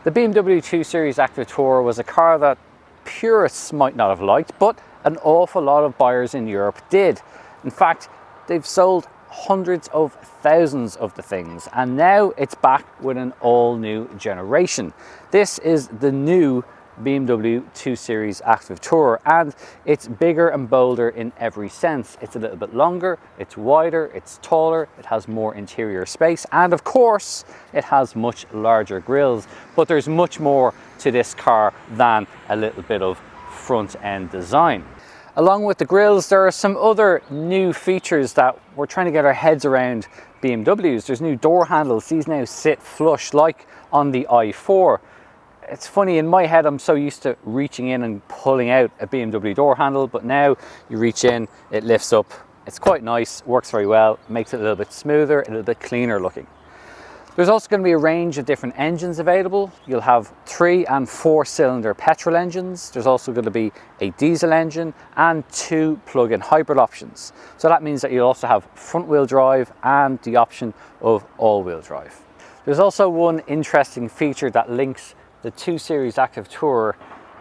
The BMW 2 Series Active Tourer was a car that purists might not have liked, but an awful lot of buyers in Europe did. In fact, they've sold hundreds of thousands of the things, and now it's back with an all new generation. This is the new BMW 2 Series Active Tourer, and it's bigger and bolder in every sense. It's a little bit longer, it's wider, it's taller, it has more interior space, and of course it has much larger grills. But there's much more to this car than a little bit of front end design. Along with the grills, there are some other new features that we're trying to get our heads around BMWs. There's new door handles. These now sit flush like on the i4. It's funny, in my head I'm so used to reaching in and pulling out a BMW door handle, but now you reach in, it lifts up. It's quite nice, works very well, makes it a little bit smoother, a little bit cleaner looking. There's also going to be a range of different engines available. You'll have 3 and 4 cylinder petrol engines. There's also going to be a diesel engine and 2 plug-in hybrid options. So that means that you'll also have front wheel drive and the option of all-wheel drive. There's also one interesting feature that links the 2 Series Active Tourer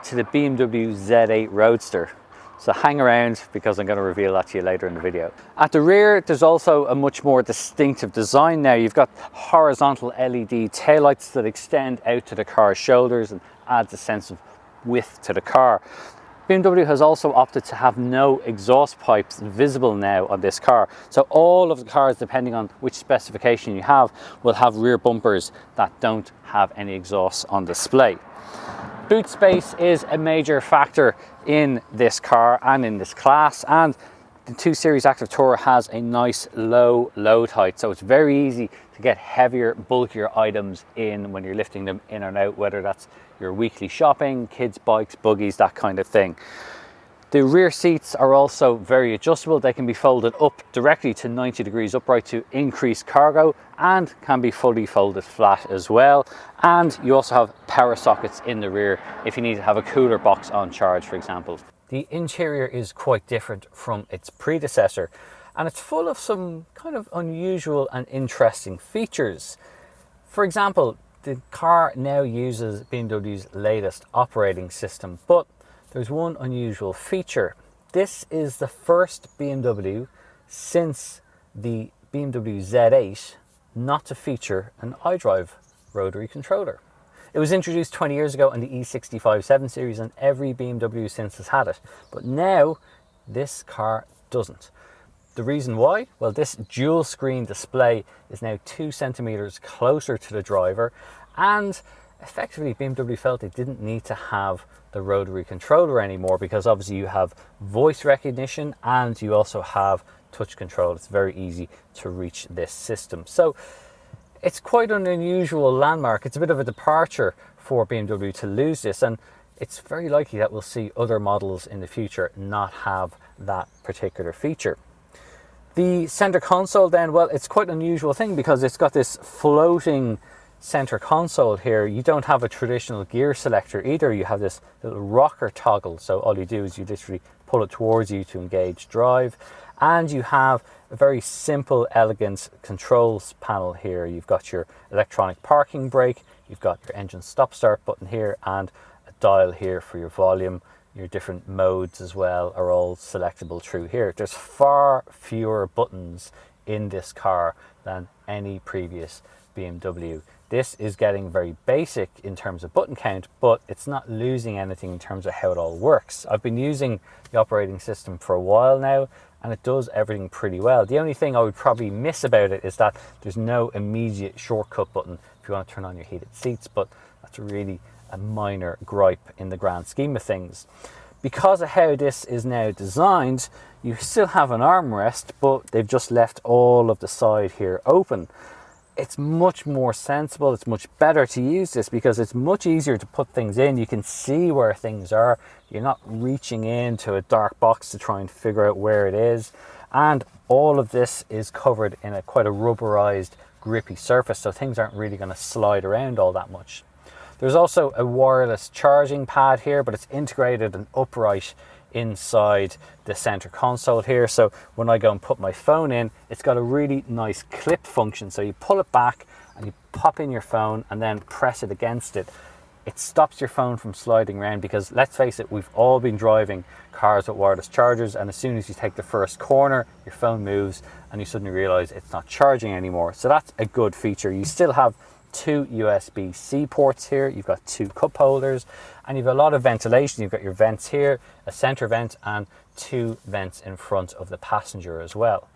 to the BMW Z8 Roadster. So hang around because I'm going to reveal that to you later in the video. At the rear, there's also a much more distinctive design now. You've got horizontal LED taillights that extend out to the car's shoulders and adds a sense of width to the car. BMW has also opted to have no exhaust pipes visible now on this car. So all of the cars, depending on which specification you have, will have rear bumpers that don't have any exhaust on display. Boot space is a major factor in this car and in this class, and the 2 Series Active Tourer has a nice low load height, so it's very easy to get heavier, bulkier items in when you're lifting them in and out, whether that's your weekly shopping, kids' bikes, buggies, that kind of thing. The rear seats are also very adjustable. They can be folded up directly to 90 degrees upright to increase cargo, and can be fully folded flat as well. And you also have power sockets in the rear if you need to have a cooler box on charge, for example. The interior is quite different from its predecessor, and it's full of some kind of unusual and interesting features. For example, the car now uses BMW's latest operating system, but there's one unusual feature. This is the first BMW since the BMW Z8 not to feature an iDrive rotary controller. It was introduced 20 years ago in the E65 7 Series, and every BMW since has had it. But now this car doesn't. The reason why? Well, this dual screen display is now 2 centimeters closer to the driver, and effectively BMW felt they didn't need to have the rotary controller anymore, because obviously you have voice recognition and you also have touch control. It's very easy to reach this system. So it's quite an unusual landmark. It's a bit of a departure for BMW to lose this, and it's very likely that we'll see other models in the future not have that particular feature. The center console then, well, it's quite an unusual thing because it's got this floating center console here. You don't have a traditional gear selector either. You have this little rocker toggle, so all you do is you literally pull it towards you to engage drive, and you have a very simple, elegant controls panel here. You've got your electronic parking brake, you've got your engine stop start button here, and a dial here for your volume. Your different modes as well are all selectable through here. There's far fewer buttons in this car than any previous BMW. This is getting very basic in terms of button count, but it's not losing anything in terms of how it all works. I've been using the operating system for a while now, and it does everything pretty well. The only thing I would probably miss about it is that there's no immediate shortcut button if you want to turn on your heated seats, but that's really a minor gripe in the grand scheme of things. Because of how this is now designed, you still have an armrest, but they've just left all of the side here open. It's much more sensible, it's much better to use this because it's much easier to put things in. You can see where things are. You're not reaching into a dark box to try and figure out where it is. And all of this is covered in quite a rubberized, grippy surface, so things aren't really going to slide around all that much. There's also a wireless charging pad here, but it's integrated and upright inside the center console here. So when I go and put my phone in, it's got a really nice clip function. So you pull it back and you pop in your phone and then press it against it. it stops your phone from sliding around, because let's face it, we've all been driving cars with wireless chargers, and as soon as you take the first corner, your phone moves and you suddenly realize it's not charging anymore. So that's a good feature. You still have 2 USB-C ports here, you've got 2 cup holders, and you've a lot of ventilation. You've got your vents here, a center vent, and 2 vents in front of the passenger as well.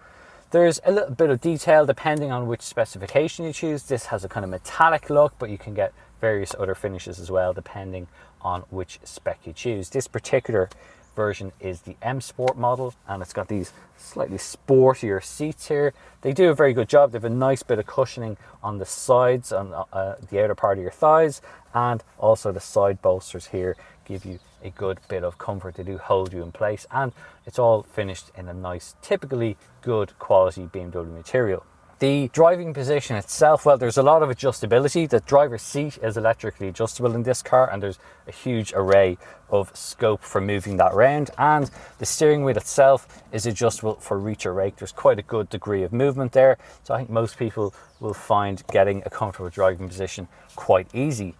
There's a little bit of detail depending on which specification you choose. This has a kind of metallic look, but you can get various other finishes as well depending on which spec you choose. This particular version is the M Sport model, and it's got these slightly sportier seats here. They do a very good job. They have a nice bit of cushioning on the sides, on the outer part of your thighs, and also the side bolsters here give you a good bit of comfort. They do hold you in place, and it's all finished in a nice, typically good quality BMW material. The driving position itself, well, there's a lot of adjustability. The driver's seat is electrically adjustable in this car, and there's a huge array of scope for moving that around. And the steering wheel itself is adjustable for reach or rake. There's quite a good degree of movement there. So I think most people will find getting a comfortable driving position quite easy.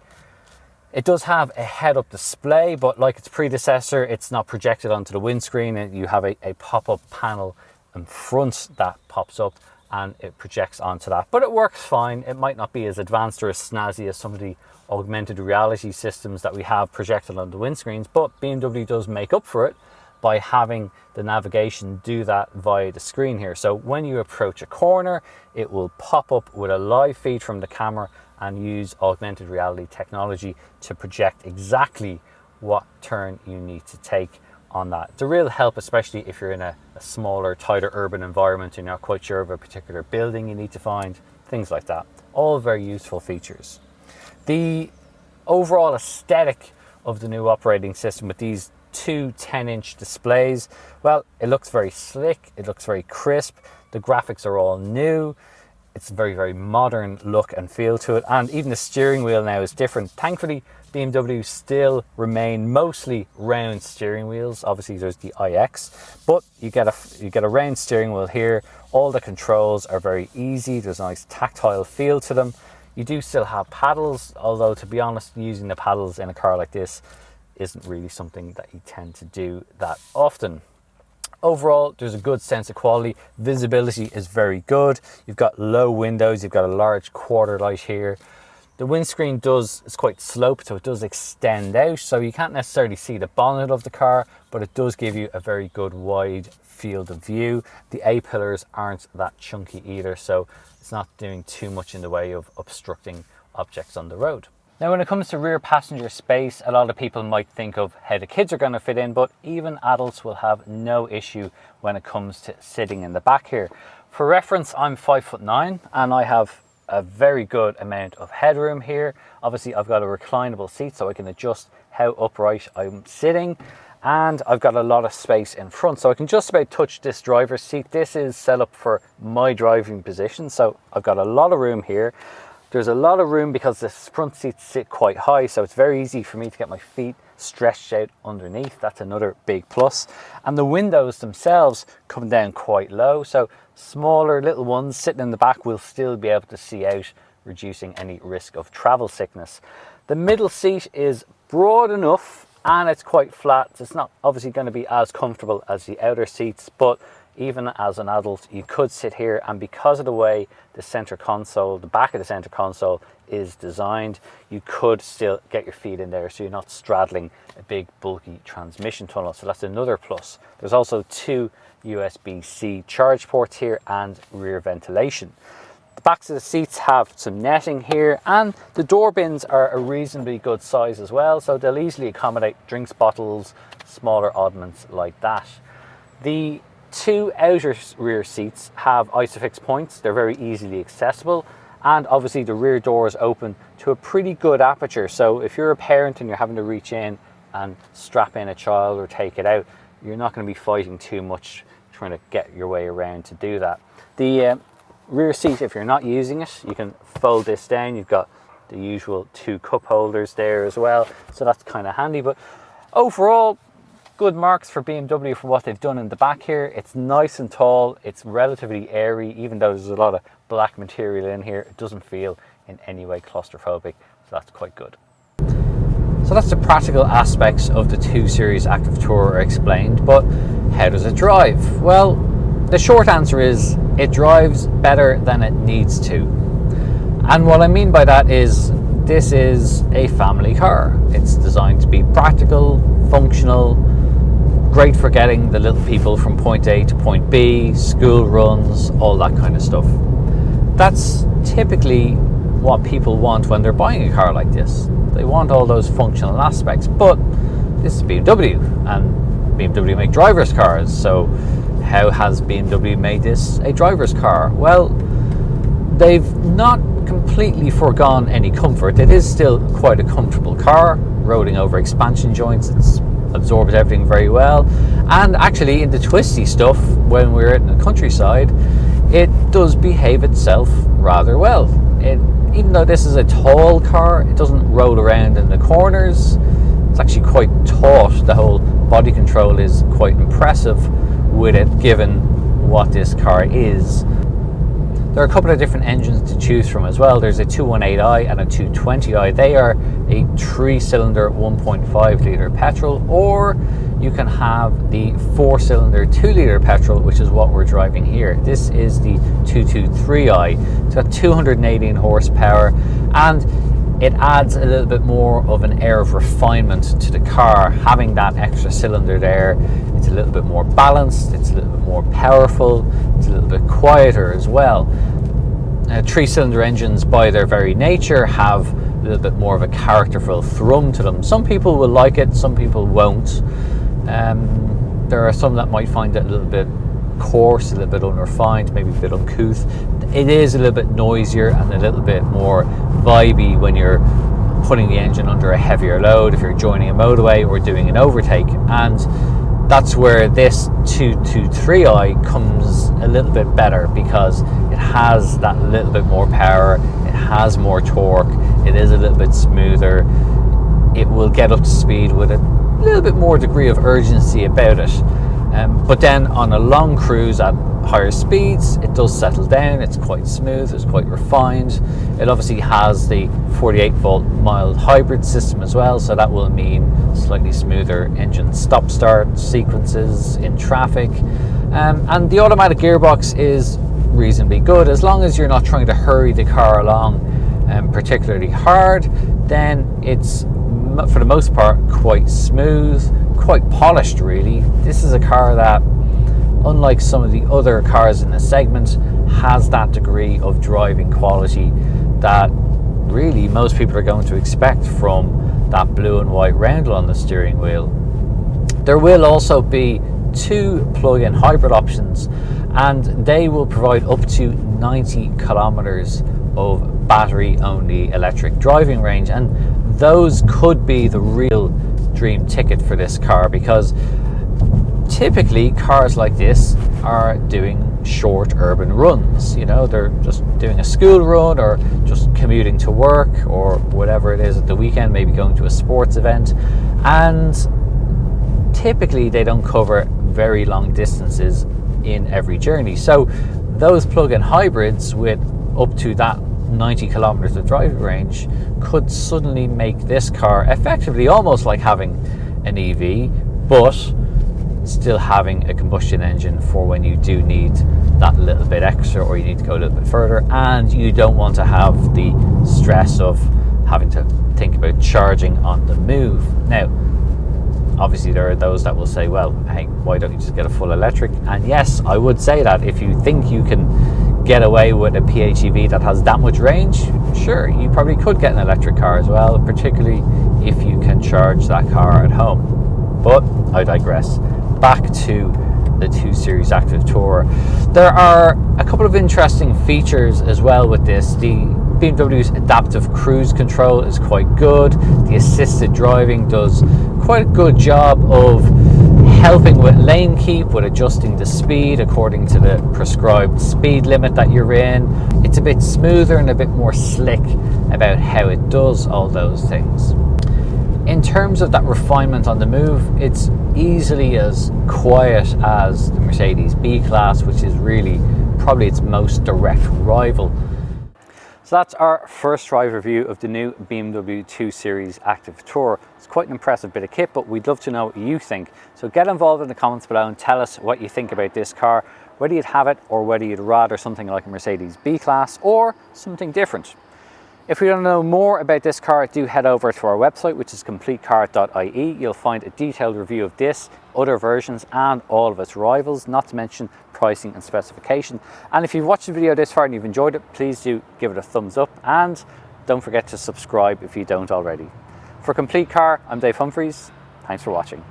It does have a head-up display, but like its predecessor, it's not projected onto the windscreen, and you have a pop-up panel in front that pops up and it projects onto that. But it works fine. It might not be as advanced or as snazzy as some of the augmented reality systems that we have projected on the windscreens, but BMW does make up for it by having the navigation do that via the screen here. So when you approach a corner, it will pop up with a live feed from the camera and use augmented reality technology to project exactly what turn you need to take on that. It's a real help, especially if you're in a smaller, tighter urban environment and you're not quite sure of a particular building you need to find, things like that. All very useful features. The overall aesthetic of the new operating system with these 2 10-inch displays, well, it looks very slick, it looks very crisp, the graphics are all new. It's a very, very modern look and feel to it, and even the steering wheel now is different. Thankfully, BMW still remain mostly round steering wheels. Obviously, there's the iX, but you get a round steering wheel here. All the controls are very easy. There's a nice tactile feel to them. You do still have paddles, although to be honest, using the paddles in a car like this isn't really something that you tend to do that often. Overall, there's a good sense of quality. Visibility is very good. You've got low windows, you've got a large quarter light here. The windscreen is quite sloped, so it does extend out, so you can't necessarily see the bonnet of the car, but it does give you a very good wide field of view. The A-pillars aren't that chunky either, so it's not doing too much in the way of obstructing objects on the road. Now, when it comes to rear passenger space, a lot of people might think of how the kids are going to fit in, but even adults will have no issue when it comes to sitting in the back here. For reference, I'm 5'9", and I have a very good amount of headroom here. Obviously, I've got a reclinable seat, so I can adjust how upright I'm sitting, and I've got a lot of space in front, so I can just about touch this driver's seat. This is set up for my driving position, so I've got a lot of room here. There's a lot of room because the front seats sit quite high, so it's very easy for me to get my feet stretched out underneath. That's another big plus. And the windows themselves come down quite low, so smaller little ones sitting in the back will still be able to see out, reducing any risk of travel sickness. The middle seat is broad enough and it's quite flat. It's not obviously going to be as comfortable as the outer seats, but even as an adult, you could sit here, and because of the way the center console, the back of the center console is designed, you could still get your feet in there, so you're not straddling a big bulky transmission tunnel. So that's another plus. There's also 2 USB-C charge ports here and rear ventilation. The backs of the seats have some netting here, and the door bins are a reasonably good size as well, so they'll easily accommodate drinks bottles, smaller oddments like that. The 2 outer rear seats have ISOFIX points. They're very easily accessible, and obviously the rear doors open to a pretty good aperture, so if you're a parent and you're having to reach in and strap in a child or take it out, you're not going to be fighting too much trying to get your way around to do that. The rear seat, if you're not using it, you can fold this down. You've got the usual 2 cup holders there as well, so that's kind of handy. But overall, good marks for BMW for what they've done in the back here. It's nice and tall, it's relatively airy, even though there's a lot of black material in here. It doesn't feel in any way claustrophobic, so that's quite good. So that's the practical aspects of the 2 Series Active Tourer explained, but how does it drive? Well, the short answer is it drives better than it needs to. And what I mean by that is this is a family car. It's designed to be practical, functional, great for getting the little people from point A to point B, school runs, all that kind of stuff. That's typically what people want when they're buying a car like this. They want all those functional aspects, but this is BMW, and BMW make driver's cars, so how has BMW made this a driver's car? Well, they've not completely foregone any comfort. It is still quite a comfortable car, rolling over expansion joints. It's absorbs everything very well, and actually in the twisty stuff when we're in the countryside, it does behave itself rather well. Even though this is a tall car, it doesn't roll around in the corners. It's actually quite taut. The whole body control is quite impressive with it, given what this car is. There are a couple of different engines to choose from as well. There's a 218i and a 220i. They are a 3-cylinder 1.5 litre petrol, or you can have the 4-cylinder 2-litre petrol, which is what we're driving here. This is the 223i. It's got 218 horsepower, and it adds a little bit more of an air of refinement to the car, having that extra cylinder there. It's a little bit more balanced, it's a little bit more powerful, it's a little bit quieter as well. 3-cylinder engines by their very nature have a little bit more of a characterful thrum to them. Some people will like it, some people won't. There are some that might find it a little bit coarse, a little bit unrefined, maybe a bit uncouth. It is a little bit noisier and a little bit more vibey when you're putting the engine under a heavier load, if you're joining a motorway or doing an overtake. And that's where this 223i comes a little bit better, because it has that little bit more power, it has more torque, it is a little bit smoother, it will get up to speed with a little bit more degree of urgency about it. But then on a long cruise at higher speeds, it does settle down, it's quite smooth, it's quite refined. It obviously has the 48 volt mild hybrid system as well, so that will mean slightly smoother engine stop start sequences in traffic. And the automatic gearbox is reasonably good, as long as you're not trying to hurry the car along particularly hard. Then it's, for the most part, quite smooth, quite polished really. This is a car that, unlike some of the other cars in the segment, has that degree of driving quality that really most people are going to expect from that blue and white roundel on the steering wheel. There will also be 2 plug-in hybrid options, and they will provide up to 90 kilometers of battery-only electric driving range, and those could be the real dream ticket for this car, because typically cars like this are doing short urban runs. You know, they're just doing a school run or just commuting to work or whatever it is at the weekend, maybe going to a sports event, and typically they don't cover very long distances in every journey. So those plug-in hybrids with up to that 90 kilometers of driving range could suddenly make this car effectively almost like having an EV, but still having a combustion engine for when you do need that little bit extra, or you need to go a little bit further and you don't want to have the stress of having to think about charging on the move. Now, obviously there are those that will say, well, hey, why don't you just get a full electric? And yes, I would say that if you think you can get away with a PHEV that has that much range, sure, you probably could get an electric car as well, particularly if you can charge that car at home. But I digress. Back to the 2 Series Active Tourer. There are a couple of interesting features as well with this. The BMW's adaptive cruise control is quite good. The assisted driving does quite a good job of helping with lane keep, with adjusting the speed according to the prescribed speed limit that you're in. It's a bit smoother and a bit more slick about how it does all those things. In terms of that refinement on the move, it's easily as quiet as the Mercedes B-Class, which is really probably its most direct rival. So that's our first drive review of the new BMW 2 Series Active Tourer. It's quite an impressive bit of kit, but we'd love to know what you think. So get involved in the comments below and tell us what you think about this car, whether you'd have it or whether you'd rather something like a Mercedes B-Class or something different. If you want to know more about this car, do head over to our website, which is CompleteCar.ie. You'll find a detailed review of this, other versions, and all of its rivals, not to mention pricing and specification. And if you've watched the video this far and you've enjoyed it, please do give it a thumbs up, and don't forget to subscribe if you don't already. For Complete Car, I'm Dave Humphreys. Thanks for watching.